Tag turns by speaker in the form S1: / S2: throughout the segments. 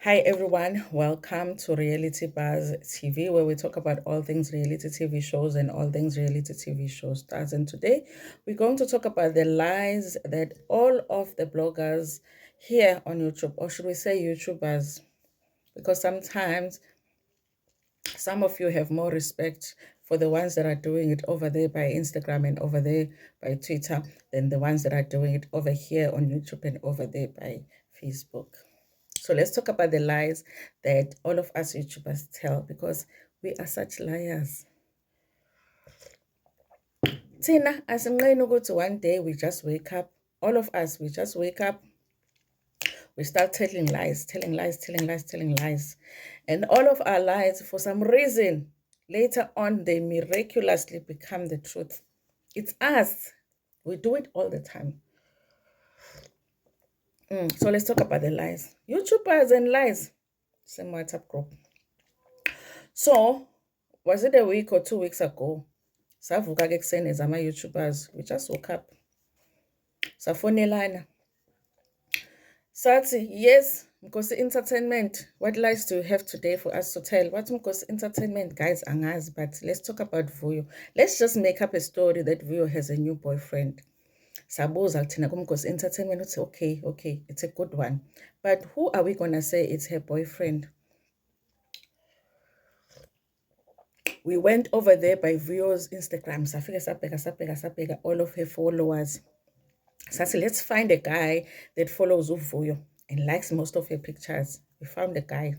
S1: Hi everyone, welcome to Reality Buzz TV, where we talk about all things reality TV shows and all things reality TV show stars. And today we're going to talk about the lies that all of the bloggers here on YouTube, or should we say YouTubers, because sometimes some of you have more respect for the ones that are doing it over there by Instagram and over there by Twitter than the ones that are doing it over here on YouTube and over there by Facebook. So let's talk about the lies that all of us YouTubers tell because we are such liars. Tina, asimnqeni ukuthi one day we just wake up, all of us, we just wake up, we start telling lies, telling lies, telling lies, telling lies. And all of our lies, for some reason, later on, they miraculously become the truth. It's us. We do it all the time. So let's talk about the lies. YouTubers and lies. Same WhatsApp group. So, was it a week or 2 weeks ago? Savuka ke kuseni as ama-YouTubers. We just woke up. Safonelana. Sathi, yes, Mkosi Entertainment. What lies do you have today for us to tell? What Mkosi Entertainment, guys, angazi, but let's talk about Vuyo. Let's just make up a story that Vuyo has a new boyfriend. Sabuza thina kumkosi Entertainment uthi okay, it's a good one. But who are we gonna say it's her boyfriend? We went over there by Vuyo's Instagram. Safika sabheka all of her followers. Sathi, let's find a guy that follows Vuyo and likes most of her pictures. We found a guy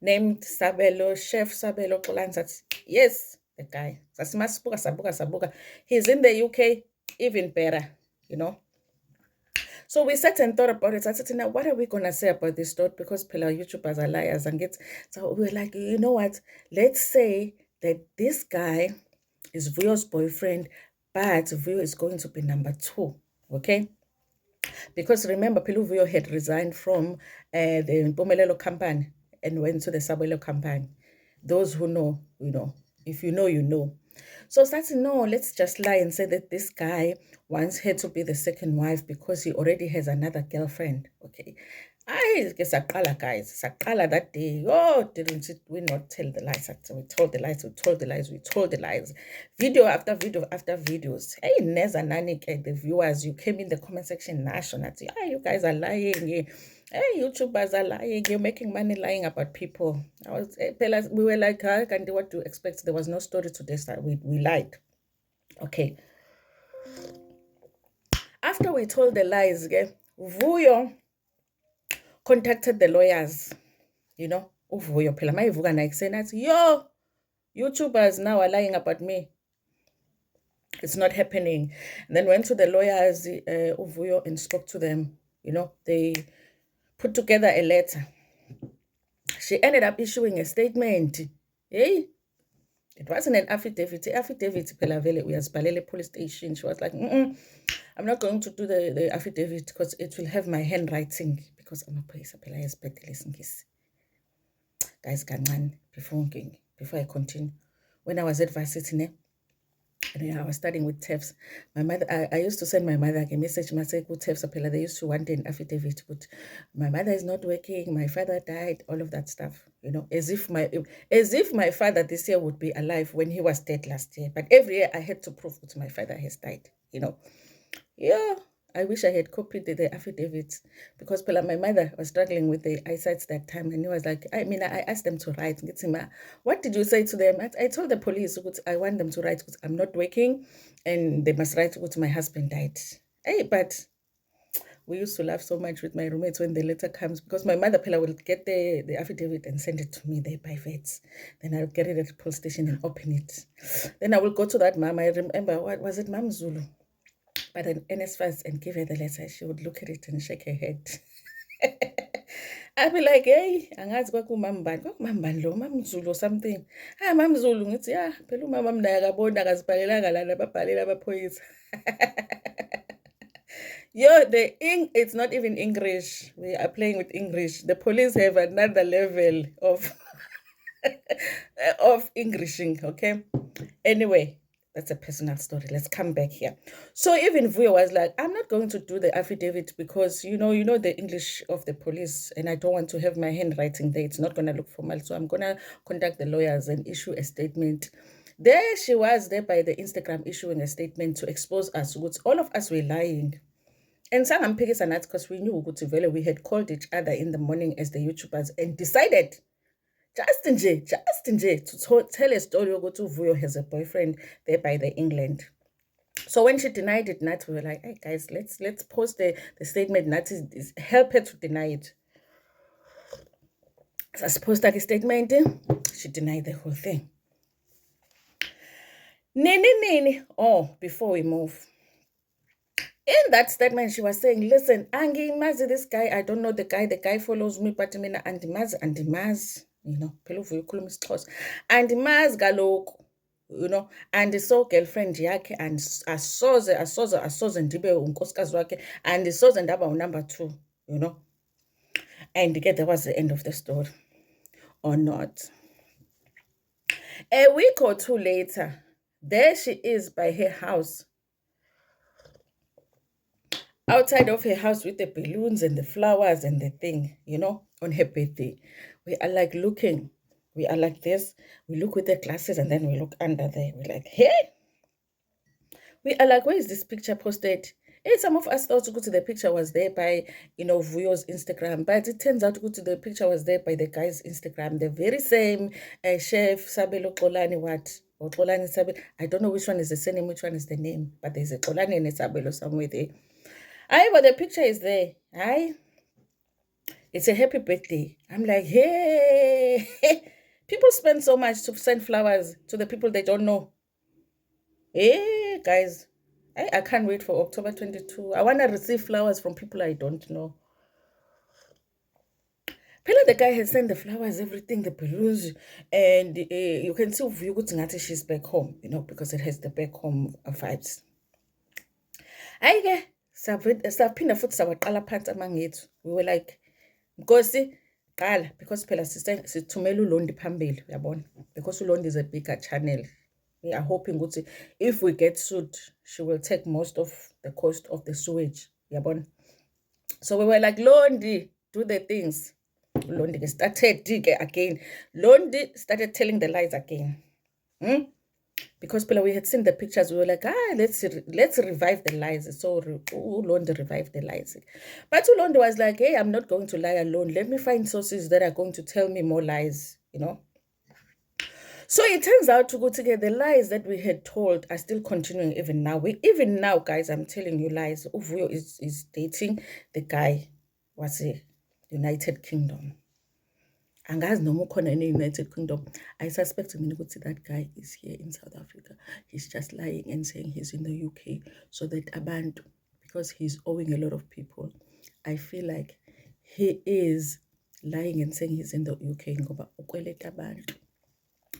S1: named Sabelo, Chef Sabelo Xolani. Yes, the guy. Sabuka. He's in the UK, even better, you know. So we sat and thought about it. I said, now, what are we going to say about this story? Because pillar YouTubers are liars and get. So we were like, you know what? Let's say that this guy is Vuyo's boyfriend, but Vuyo is going to be number 2. Okay? Because remember, Pilu Vuyo had resigned from the Mpumelelo company and went to the Sabelo company. Those who know, you know. If you know, you know. So starting, no, let's just lie and say that this guy wants her to be the second wife because he already has another girlfriend. Okay. I guess Sakala guys, Sakala that day. Oh, didn't we not tell the lies? We told the lies, we told the lies, we told the lies. Video after video after videos. Hey, Neza Nanik, the viewers, you came in the comment section national. You guys are lying. Hey, YouTubers are lying. You're making money lying about people. We were like, how can do what to expect? There was no story to this. We lied. Okay. After we told the lies, Vuyo contacted the lawyers. You know, Vuyo phela mayivuka na ekuseni athi, yo, YouTubers now are lying about me. It's not happening. And then went to the lawyers, Vuyo, and spoke to them. You know, they put together a letter. She ended up issuing a statement. Hey, it wasn't an affidavit. Affidavit, Pelavele, we as Balele police station. She was like, I'm not going to do the affidavit because it will have my handwriting because I'm a police. Guys, before I continue, when I was at varsity, and I was studying with TEFs. My mother, I used to send my mother a message. My say, "Good TEFs appeal." They used to want an affidavit. But my mother is not working. My father died. All of that stuff, you know, as if my father this year would be alive when he was dead last year. But every year I had to prove that my father has died. You know, yeah. I wish I had copied the affidavits because my mother was struggling with the eyesight that time, and he was like, I asked them to write. What did you say to them? I told the police, I want them to write because I'm not working, and they must write what my husband died. Hey, but we used to laugh so much with my roommates when the letter comes because my mother will get the affidavit and send it to me there by vets. Then I'll get it at the police station and open it. Then I will go to that mom. I remember, what was it, Mam Zulu? But an NS1 and give her the letter, she would look at it and shake her head. I'd be like, hey, angazi kwakumambani lo, mamzulu or something. Mamzulu, ngithi, yeah, phela umama mina akaboni akazibhalelanga lana babhalela amaphoyisa. Yo, it's not even English. We are playing with English. The police have another level of of Englishing, okay? Anyway, That's a personal story. Let's come back here. So even Vuyo was like, I'm not going to do the affidavit because you know the English of the police, and I don't want to have my handwriting there. It's not gonna look formal. So I'm gonna contact the lawyers and issue a statement. There she was there by the Instagram issuing a statement to expose us. All of us were lying. And sangamphikisa nathi because we knew ukuthi vele we had called each other in the morning as the YouTubers and decided just nje to tell a story ukuthi Vuyo has a boyfriend there by the England. So when she denied it, Nat, we were like, hey guys, let's post the statement. Nat is help her to deny it. So I suppose that statement, she denied the whole thing. Nini. Oh, before we move. In that statement, she was saying, listen, Angi Mazi, this guy, I don't know the guy follows me, but mina Andimazi, phela uvuyo ukhuluma isiXhosa. Andimazi kaloku, and so girlfriend yakhe and asoze ndibe unkosikazi wakhe and soze ndaba number 2, and that was the end of the story, or not. A week or 2 later, there she is by her house, outside of her house with the balloons and the flowers and the thing, on her birthday. We are like looking. We are like this. We look with the glasses and then we look under there. We're like, hey. We are like, where is this picture posted? Hey, some of us thought the picture was there by, Vuyo's Instagram. But it turns out the picture was there by the guy's Instagram. The very same chef, Sabelo Xolani, what? Or Xolani Sabelo. I don't know which one is the surname, which one is the name. But there's a Xolani and a Sabelo somewhere there. Aye, but the picture is there. Aye. It's a happy birthday. I'm like, hey. People spend so much to send flowers to the people they don't know. Hey, guys. I can't wait for October 22. I want to receive flowers from people I don't know. Pela, the guy has sent the flowers, everything, the balloons, and you can see Vuyo she's back home, because it has the back home vibes. Aye, saphinda futhi sawaqala phansi amangethu. We were like, Nkosi, qala, because phela sithumela uLondi phambili, uyabona, because uLondi is a bigger channel. We are hoping ukuthi if we get sued, she will take most of the cost of the sewage, uyabona. So we were like, Londi, do the things. Londi started again. Londi started telling the lies again. Because we had seen the pictures, we were like, let's revive the lies. So Londi revived the lies. But Londi was like, hey, I'm not going to lie alone. Let me find sources that are going to tell me more lies, So it turns out to go together, the lies that we had told are still continuing even now. Even now, guys, I'm telling you lies. Vuyo is dating the guy, what's it? United Kingdom. And guys, no more corner in the United Kingdom. I suspect that guy is here in South Africa. He's just lying and saying he's in the UK so that Abantu, because he's owing a lot of people. I feel like he is lying and saying he's in the UK.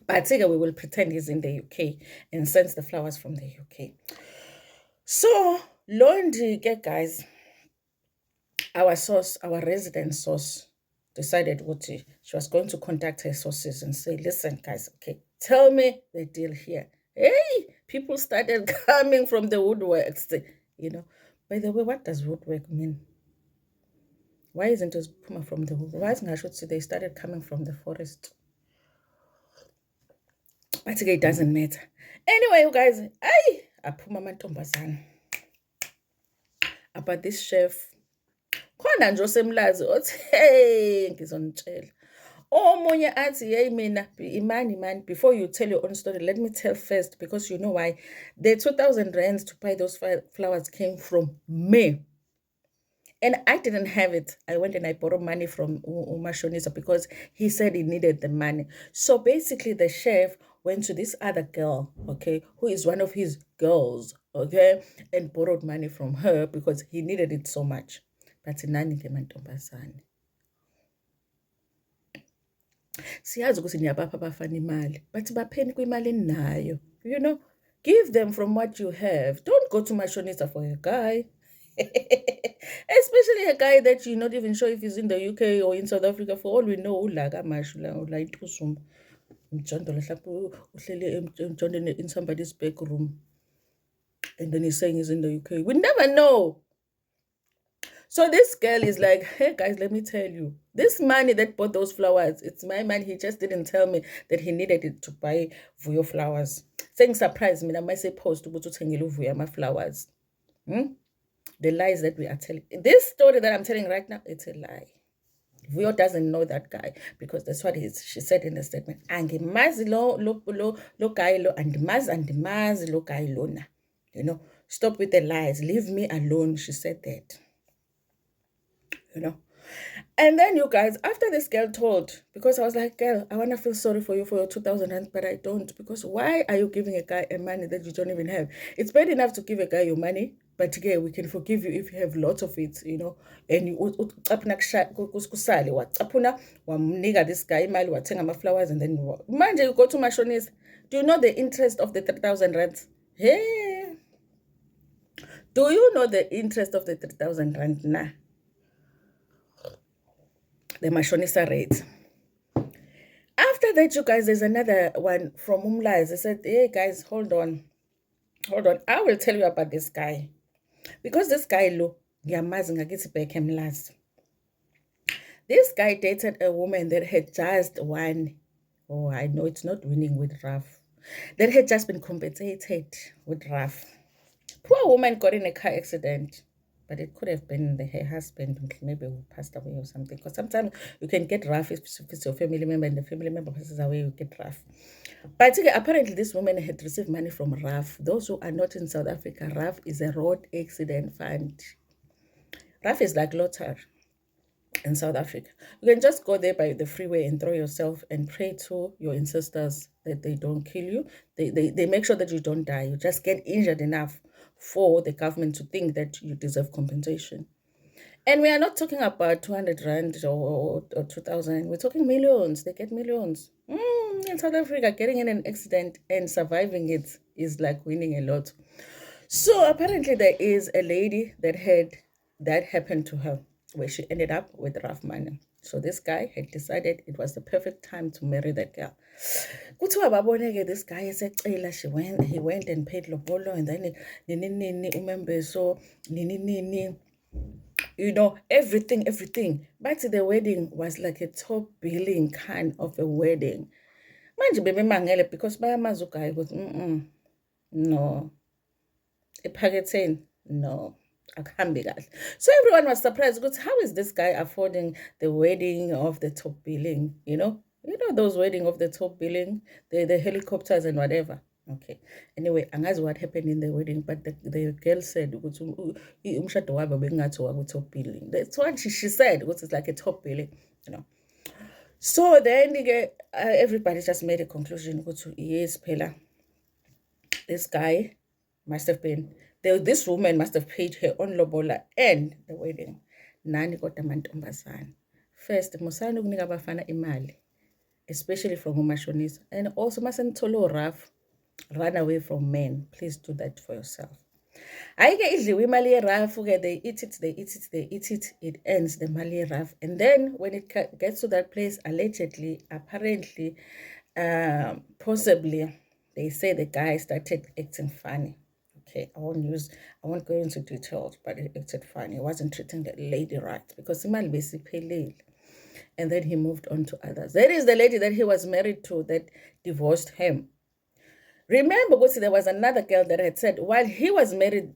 S1: But we will pretend he's in the UK and sends the flowers from the UK. So, Londi, guys, our source, our resident source, decided what she was going to contact her sources and say, listen, guys, okay, tell me the deal here. Hey, people started coming from the woodworks, By the way, what does woodwork mean? Why isn't it from the woodwork? Why isn't I should say they started coming from the forest? But it doesn't matter. Anyway, you guys, aphuma amantombazana about this chef. Khona nje osemlazi othi hey ngizonitshela. Omunye athi hey mina imani before you tell your own story, let me tell first, because you know why. The 2,000 rands to buy those flowers came from me. And I didn't have it. I went and I borrowed money from Umashonisa because he said he needed the money. So basically the chef went to this other girl, okay, who is one of his girls, okay, and borrowed money from her because he needed it so much. But nani ke mantombazane. Siyazi ukuthi niyabapha abafana imali, but bapheni kwimali eninayo. Give them from what you have. Don't go to Mashonisa for a guy. Especially a guy that you're not even sure if he's in the UK or in South Africa. For all we know, ulaga mashula, Mjondolo mhlawumbe uhleli emjondweni in somebody's back room, and then he's saying he's in the UK. We never know. So this girl is like, hey guys, let me tell you, this money that bought those flowers, it's my money. He just didn't tell me that he needed it to buy Vuyo flowers. Saying surprise me, I might say post to Vuyo my flowers. The lies that we are telling. This story that I'm telling right now, it's a lie. Vuyo doesn't know that guy because that's what she said in the statement. Angimazi lo guy lo andimazi lo guy lona. You know, stop with the lies. Leave me alone. She said that. You know. And then you guys, after this girl told, because I was like, girl, I want to feel sorry for you for your 2,000 rand, but I don't, because why are you giving a guy a money that you don't even have? It's bad enough to give a guy your money, but again, we can forgive you if you have lots of it, you know, and you wamnika this guy imali wathenga ama-flowers, and then manje you go to Mashonis. Do you know the interest of the 3,000 rand? Hey, do you know the interest of the 3,000 rand? Nah. The Mashonisa rate. After that, you guys, there's another one from Umlaz. They said, hey guys, hold on. I will tell you about this guy. Because this guy, look, this guy dated a woman that had just won. Oh, I know it's not winning with Raf. That had just been compensated with Raf. Poor woman got in a car accident. But it could have been her husband, maybe who passed away or something. Because sometimes you can get rough if it's your family member and the family member passes away, you get rough. But apparently this woman had received money from RAF. Those who are not in South Africa, RAF is a road accident fund. RAF is like lottery in South Africa. You can just go there by the freeway and throw yourself and pray to your ancestors that they don't kill you. They make sure that you don't die. You just get injured enough for the government to think that you deserve compensation. And we are not talking about 200 rand or 2,000. We're talking millions. They get millions. In South Africa, getting in an accident and surviving it is like winning a lot. So apparently there is a lady that happened to her where she ended up with rough money. So this guy had decided it was the perfect time to marry that girl. This guy he went and paid lobolo, and then remember, so you know, everything. But the wedding was like a top billing kind of a wedding. Manje bebemangele because bayamazi uguy ukuthi no, ephaketheni no, akuhambi kahle. So everyone was surprised because how is this guy affording the wedding of the top billing? You know those wedding of the top billing, the helicopters and whatever. Okay. Anyway, angazi what happened in the wedding, but the girl said umshado wabo bekungathi top billing. That's what she said, which is like a top billing, you know. So then everybody just made a conclusion. Yes, Pela, this guy must have been, this woman must have paid her own lobola and the wedding. Nani kodwa amantombazane. First, musani ukunika abafana imali, especially from umashonisa. And also, masenithole rough, run away from men. Please do that for yourself. Ayike idliwe imali ye-RAF, they eat it, it ends the mali ye-RAF. And then when it gets to that place, allegedly, apparently, possibly, they say the guy started acting funny. Okay, I won't go into details, but he acted funny. He wasn't treating the lady right because imali besiphelile. And then he moved on to others. That is the lady that he was married to that divorced him. Remember, there was another girl that had said while he was marrying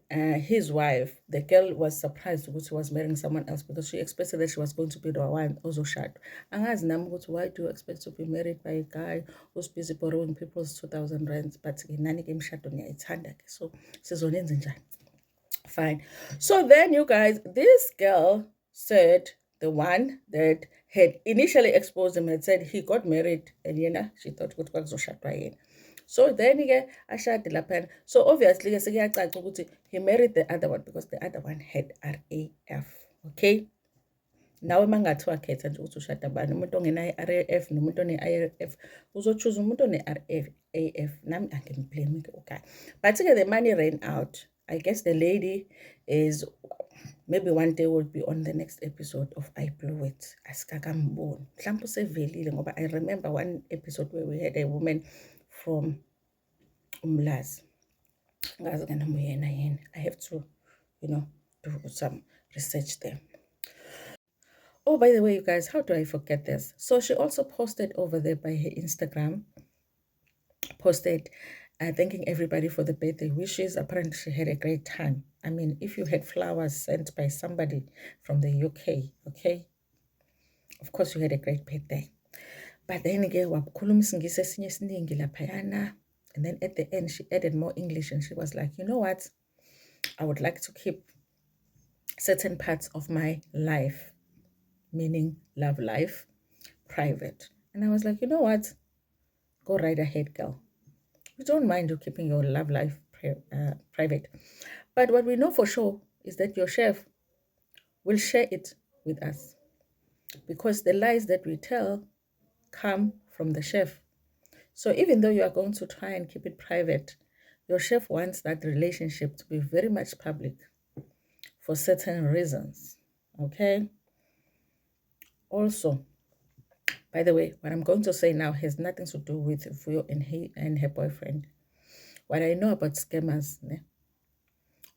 S1: his wife, the girl was surprised because she was marrying someone else because she expected that she was going to be the one also shot. Why do you expect to be married by a guy who's busy borrowing people's 2,000 rands? But so fine. So then you guys, this girl said the one that had initially exposed him had said he got married and she thought it was so then so obviously he married the other one because the other one had RAF. Okay. Now mangathiwa khetha nje ukuthi ushada bani, umuntu ongenayo i-RAF nomuntu one-IRF uzochoose umuntu one-RAF. Nami angimblame okay. But the money ran out. I guess the lady is Maybe one day we'll be on the next episode of I Blew It. Asikakamboni. Mhlawumbe usevelile ngoba I remember one episode where we had a woman from Umlazi. Ngazi ke noma uyena yini. I have to, do some research there. Oh, by the way, you guys, how do I forget this? So she also posted over there by her Instagram, thanking everybody for the birthday wishes. Apparently, she had a great time. I mean, if you had flowers sent by somebody from the UK, okay, of course you had a great birthday. But then again, and then at the end, she added more English and she was like, you know what? I would like to keep certain parts of my life, meaning love life, private. And I was like, you know what? Go right ahead, girl. We don't mind you keeping your love life private. But what we know for sure is that your chef will share it with us, because the lies that we tell come from the chef. So even though you are going to try and keep it private, your chef wants that relationship to be very much public for certain reasons, okay? Also, by the way, what I'm going to say now has nothing to do with Vuyo and her boyfriend. What I know about scammers,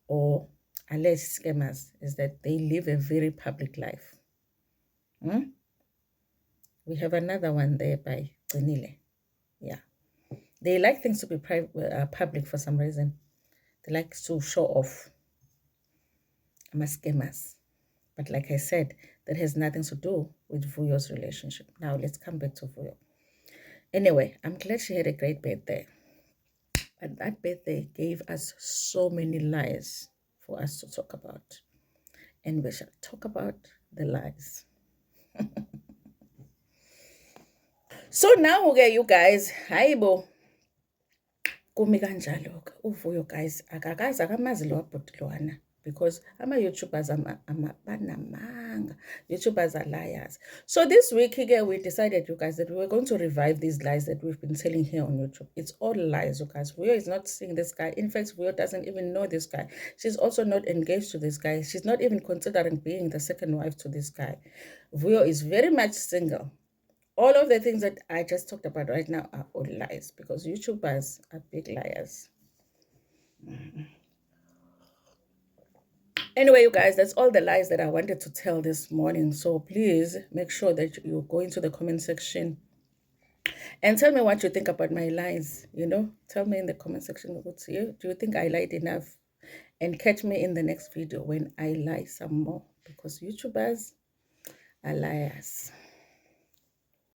S1: or alleged scammers, is that they live a very public life. We have another one there by Cenile. Yeah. They like things to be public for some reason. They like to show off. I'm a scammers. But like I said, that has nothing to do with Vuyo's relationship. Now let's come back to Vuyo. Anyway, I'm glad she had a great birthday. But that birthday gave us so many lies for us to talk about. And we shall talk about the lies. So now, okay, you guys, hayibo. Kumi kanjalo ke uVuyo guys akakazi akamazi lo bhotlowana, because ama-YouTubers banamanga. YouTubers are liars. So this week here we decided, you guys, that we were going to revive these lies that we've been telling here on YouTube. It's all lies, you guys. Vuyo is not seeing this guy. In fact, Vuyo doesn't even know this guy. She's also not engaged to this guy. She's not even considering being the second wife to this guy. Vuyo is very much single. All of the things that I just talked about right now are all lies, because YouTubers are big liars. Anyway, you guys, that's all the lies that I wanted to tell this morning. So please make sure that you go into the comment section and tell me what you think about my lies. Tell me in the comment section, do you think I lied enough? And catch me in the next video when I lie some more, because YouTubers are liars.